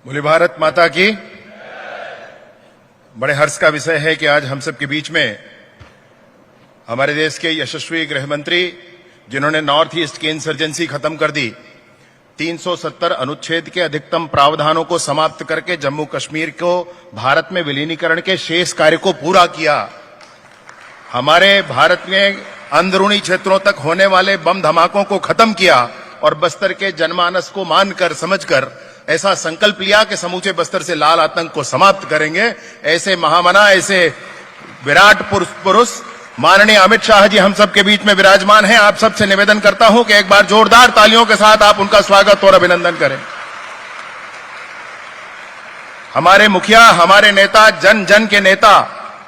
बोले भारत माता की। बड़े हर्ष का विषय है कि आज हम सब के बीच में हमारे देश के यशस्वी गृह मंत्री, जिन्होंने नॉर्थ ईस्ट की इंसर्जेंसी खत्म कर दी, 370 अनुच्छेद के अधिकतम प्रावधानों को समाप्त करके जम्मू कश्मीर को भारत में विलीनीकरण के शेष कार्य को पूरा किया, हमारे भारत में अंदरूनी क्षेत्रों तक होने वाले बम धमाकों को खत्म किया और बस्तर के जनमानस को मानकर समझकर ऐसा संकल्प लिया कि समूचे बस्तर से लाल आतंक को समाप्त करेंगे। ऐसे महामना, ऐसे विराट पुरुष माननीय अमित शाह जी हम सबके बीच में विराजमान हैं। आप सबसे निवेदन करता हूं कि एक बार जोरदार तालियों के साथ आप उनका स्वागत और अभिनंदन करें। हमारे मुखिया, हमारे नेता, जन जन के नेता,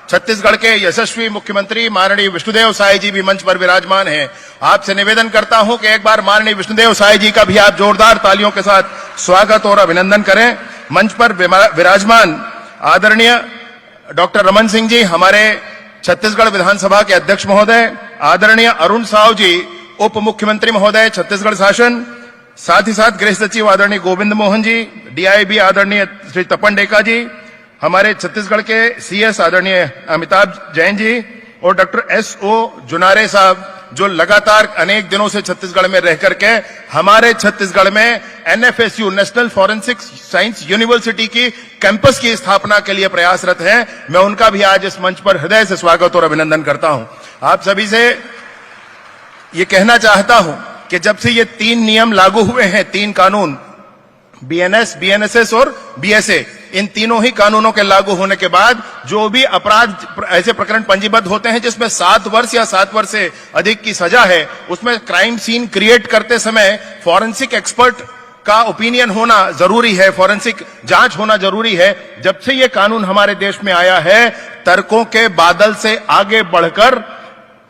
छत्तीसगढ़ के यशस्वी मुख्यमंत्री माननीय विष्णुदेव साय जी भी मंच पर विराजमान हैं। आपसे निवेदन करता हूं कि एक बार माननीय विष्णुदेव साय जी का भी आप जोरदार तालियों के साथ स्वागत और अभिनंदन करें। मंच पर विराजमान आदरणीय डॉक्टर रमन सिंह जी, हमारे छत्तीसगढ़ विधानसभा के अध्यक्ष महोदय, आदरणीय अरुण साव जी, उप मुख्यमंत्री महोदय छत्तीसगढ़ शासन, साथ ही साथ गृह सचिव आदरणीय गोविंद मोहन जी, डीआईबी आदरणीय श्री तपन डेका जी, हमारे छत्तीसगढ़ के सीएस आदरणीय अमिताभ जैन जी और डॉक्टर एसओ जुनारे साहब, जो लगातार अनेक दिनों से छत्तीसगढ़ में रह करके हमारे छत्तीसगढ़ में NFSU, national forensic science university की कैंपस की स्थापना के लिए प्रयासरत हैं। मैं उनका भी आज इस मंच पर हृदय से स्वागत और अभिनंदन करता हूं। आप सभी से ये कहना चाहता हूं कि जब से ये 3 नियम लागू हुए हैं, 3 कानून, बीएनएस, बीएनएसएस और बीएसए, इन तीनों ही कानूनों के लागू होने के बाद जो भी अपराध ऐसे प्रकरण पंजीबद्ध होते हैं जिसमें 7 वर्ष या 7 वर्ष से अधिक की सजा है, उसमें क्राइम सीन क्रिएट करते समय फॉरेंसिक एक्सपर्ट का ओपिनियन होना जरूरी है, फॉरेंसिक जांच होना जरूरी है। जब से ये कानून हमारे देश में आया है, तर्कों के बादल से आगे बढ़कर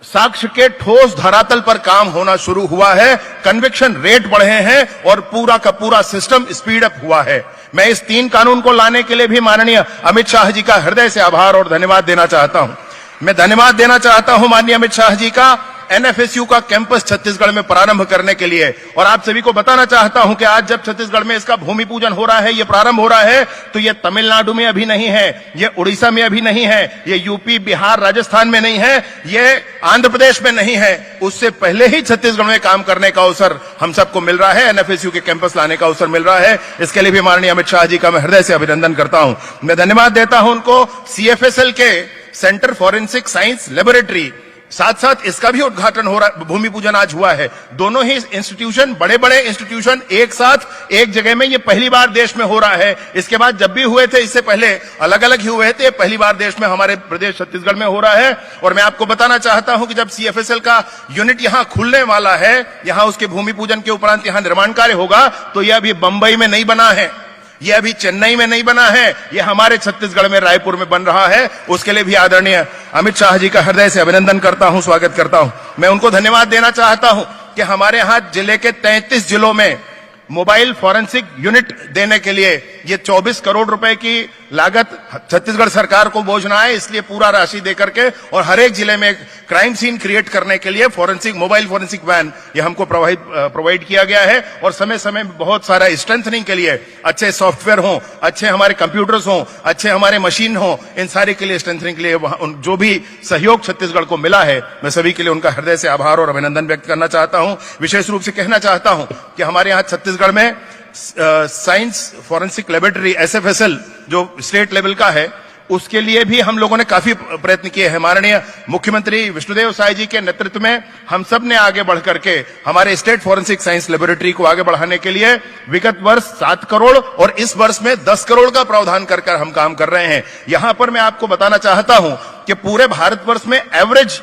साक्ष्य के ठोस धरातल पर काम होना शुरू हुआ है, कन्विक्शन रेट बढ़े हैं और पूरा का पूरा सिस्टम स्पीड अप हुआ है। मैं इस 3 कानून को लाने के लिए भी माननीय अमित शाह जी का हृदय से आभार और धन्यवाद देना चाहता हूं। मैं धन्यवाद देना चाहता हूं माननीय अमित शाह जी का एनएफएसयू का कैंपस छत्तीसगढ़ में प्रारंभ करने के लिए। और आप सभी को बताना चाहता हूं कि आज जब छत्तीसगढ़ में इसका भूमि पूजन हो रहा है, ये प्रारंभ हो रहा है, तो ये तमिलनाडु में अभी नहीं है, ये उड़ीसा में अभी नहीं है, ये यूपी, बिहार, राजस्थान में नहीं है, ये आंध्र प्रदेश में नहीं है। उससे पहले ही छत्तीसगढ़ में काम करने का अवसर हम सबको मिल रहा है, एनएफएसयू के कैंपस लाने का अवसर मिल रहा है। इसके लिए भी माननीय अमित शाह जी का मैं हृदय से अभिनंदन करता हूं। मैं धन्यवाद देता हूं उनको। सीएफएसएल के सेंटर फॉरेंसिक साइंस लेबोरेटरी, साथ साथ इसका भी उद्घाटन हो रहा, भूमि पूजन आज हुआ है। दोनों ही इंस्टीट्यूशन, बड़े बड़े इंस्टीट्यूशन एक साथ एक जगह में, ये पहली बार देश में हो रहा है। इसके बाद जब भी हुए थे इससे पहले अलग अलग ही हुए थे, पहली बार देश में हमारे प्रदेश छत्तीसगढ़ में हो रहा है। और मैं आपको बताना चाहता हूं कि जब सीएफएसएल का यूनिट यहां खुलने वाला है, यहां उसके भूमि पूजन के उपरांत यहां निर्माण कार्य होगा, तो यह अभी बंबई में नहीं बना है, ये अभी चेन्नई में नहीं बना है, ये हमारे छत्तीसगढ़ में रायपुर में बन रहा है। उसके लिए भी आदरणीय अमित शाह जी का हृदय से अभिनंदन करता हूं, स्वागत करता हूं। मैं उनको धन्यवाद देना चाहता हूं कि हमारे यहां जिले के 33 जिलों में मोबाइल फॉरेंसिक यूनिट देने के लिए ये 24 करोड़ रुपए की लागत छत्तीसगढ़ सरकार को बोझना है, इसलिए पूरा राशि देकर के और हर एक जिले में क्राइम सीन क्रिएट करने के लिए फॉरेंसिक, मोबाइल फॉरेंसिक वैन ये हमको प्रोवाइड किया गया है। और समय समय में बहुत सारा स्ट्रेंथनिंग के लिए अच्छे सॉफ्टवेयर हों, अच्छे हमारे कंप्यूटर्स हों, अच्छे हमारे मशीन हों, इन सारे के लिए स्ट्रेंथनिंग के लिए जो भी सहयोग छत्तीसगढ़ को मिला है, मैं सभी के लिए उनका हृदय से आभार और अभिनंदन व्यक्त करना चाहता हूं। विशेष रूप से कहना चाहता हूं कि हमारे यहाँ छत्तीसगढ़ में साइंस फॉरेंसिक लेबोरेटरी एसएफएसएल जो स्टेट लेवल का है, उसके लिए भी हम लोगों ने काफी प्रयत्न किए हैं। माननीय मुख्यमंत्री विष्णुदेव साय जी के नेतृत्व में हम सब ने आगे बढ़ करके हमारे स्टेट फॉरेंसिक साइंस लेबोरेटरी को आगे बढ़ाने के लिए विगत वर्ष 7 करोड़ और इस वर्ष में 10 करोड़ का प्रावधान कर हम काम कर रहे हैं। यहां पर मैं आपको बताना चाहता हूं कि पूरे भारतवर्ष में एवरेज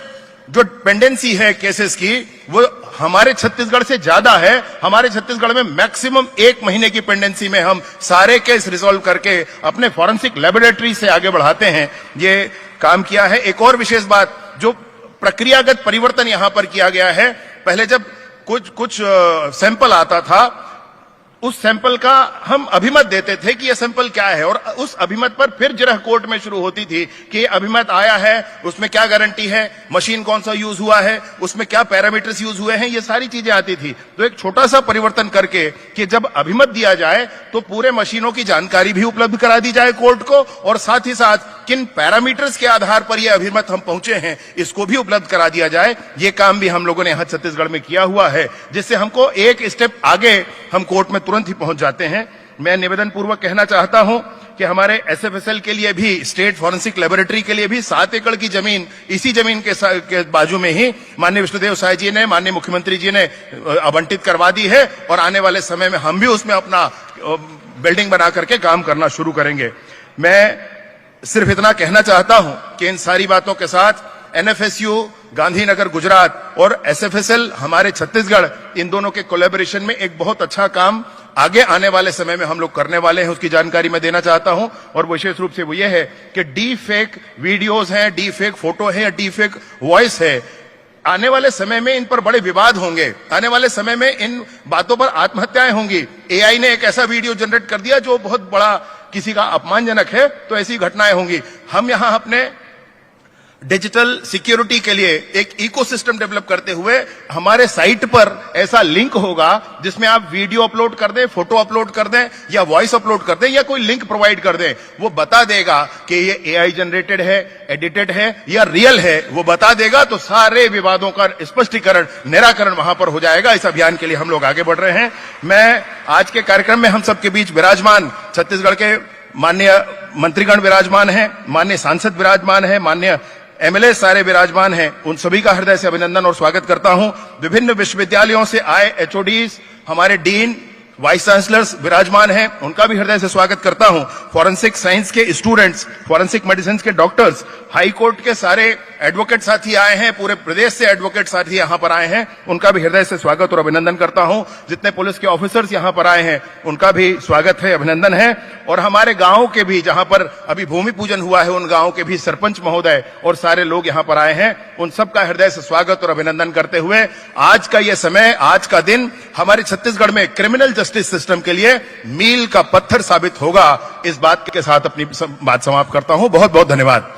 जो पेंडेंसी है केसेस की, वो हमारे छत्तीसगढ़ से ज्यादा है। हमारे छत्तीसगढ़ में मैक्सिमम 1 महीने की पेंडेंसी में हम सारे केस रिजॉल्व करके अपने फॉरेंसिक लेबोरेटरी से आगे बढ़ाते हैं, ये काम किया है। एक और विशेष बात, जो प्रक्रियागत परिवर्तन यहां पर किया गया है, पहले जब कुछ सैंपल आता था, उस सैंपल का हम अभिमत देते थे कि यह सैंपल क्या है, और उस अभिमत पर फिर जिरह कोर्ट में शुरू होती थी कि अभिमत आया है, उसमें क्या गारंटी है, मशीन कौन सा यूज हुआ है, उसमें क्या पैरामीटर्स यूज हुए हैं, ये सारी चीजें आती थी। तो एक छोटा सा परिवर्तन करके कि जब अभिमत दिया जाए तो पूरे मशीनों की जानकारी भी उपलब्ध करा दी जाए कोर्ट को, और साथ ही साथ किन पैरामीटर्स के आधार पर यह अभिमत हम पहुंचे हैं इसको भी उपलब्ध करा दिया जाए। ये काम भी हम लोगों ने यहां छत्तीसगढ़ में किया हुआ है, जिससे हमको एक स्टेप आगे हम कोर्ट में तुरंत ही पहुंच जाते हैं। मैं निवेदन पूर्वक कहना चाहता हूं कि हमारे एसएफएसएल के लिए भी, स्टेट फॉरेंसिक लेबोरेटरी के लिए भी 7 एकड़ की जमीन इसी जमीन के बाजू में ही माननीय विष्णुदेव साय जी ने, माननीय मुख्यमंत्री जी ने आवंटित करवा दी है, और आने वाले समय में हम भी उसमें अपना बिल्डिंग बना करके काम करना शुरू करेंगे। मैं सिर्फ इतना कहना चाहता हूं कि इन सारी बातों के साथ एनएफएसयू गांधीनगर गुजरात और एसएफएसएल हमारे छत्तीसगढ़, इन दोनों के कोलैबोरेशन में एक बहुत अच्छा काम आगे आने वाले समय में हम लोग करने वाले हैं, उसकी जानकारी मैं देना चाहता हूं। और विशेष रूप से वो ये है कि डी फेक वीडियोज हैं, डी फेक फोटो है, डी फेक वॉइस है, आने वाले समय में इन पर बड़े विवाद होंगे, आने वाले समय में इन बातों पर आत्महत्याएं होंगी। एआई ने एक ऐसा वीडियो जनरेट कर दिया जो बहुत बड़ा किसी का अपमानजनक है, तो ऐसी घटनाएं होंगी। हम यहां अपने डिजिटल सिक्योरिटी के लिए एक इकोसिस्टम डेवलप करते हुए हमारे साइट पर ऐसा लिंक होगा जिसमें आप वीडियो अपलोड कर दें, फोटो अपलोड कर दें या वॉइस अपलोड कर दें या कोई लिंक प्रोवाइड कर दें, वो बता देगा कि ये एआई जनरेटेड है, एडिटेड है या रियल है, वो बता देगा। तो सारे विवादों का स्पष्टीकरण, निराकरण वहां पर हो जाएगा। इस अभियान के लिए हम लोग आगे बढ़ रहे हैं। मैं आज के कार्यक्रम में हम सबके बीच विराजमान छत्तीसगढ़ के माननीय मंत्रीगण विराजमान हैं, माननीय सांसद विराजमान हैं, माननीय एमएलए सारे विराजमान हैं, उन सभी का हृदय से अभिनंदन और स्वागत करता हूं। विभिन्न विश्वविद्यालयों से आए एचओडीज, हमारे डीन, वाइस चांसलर्स विराजमान हैं, उनका भी हृदय से स्वागत करता हूं। फॉरेंसिक साइंस के स्टूडेंट्स, फॉरेंसिक मेडिसिन के डॉक्टर्स, हाई कोर्ट के सारे एडवोकेट साथी आए हैं, पूरे प्रदेश से एडवोकेट साथी यहां पर आए हैं, उनका भी हृदय से स्वागत और अभिनंदन करता हूं। जितने पुलिस के ऑफिसर्स यहां पर आए हैं उनका भी स्वागत है, अभिनंदन है। और हमारे गांव के भी, जहां पर अभी भूमि पूजन हुआ है, उन गांव के भी सरपंच महोदय और सारे लोग यहां पर आए हैं, उन सबका हृदय से स्वागत और अभिनंदन करते हुए आज का यह समय, आज का दिन हमारे छत्तीसगढ़ में क्रिमिनल जस्टिस सिस्टम के लिए मील का पत्थर साबित होगा। इस बात के साथ अपनी बात समाप्त करता हूं। बहुत बहुत धन्यवाद।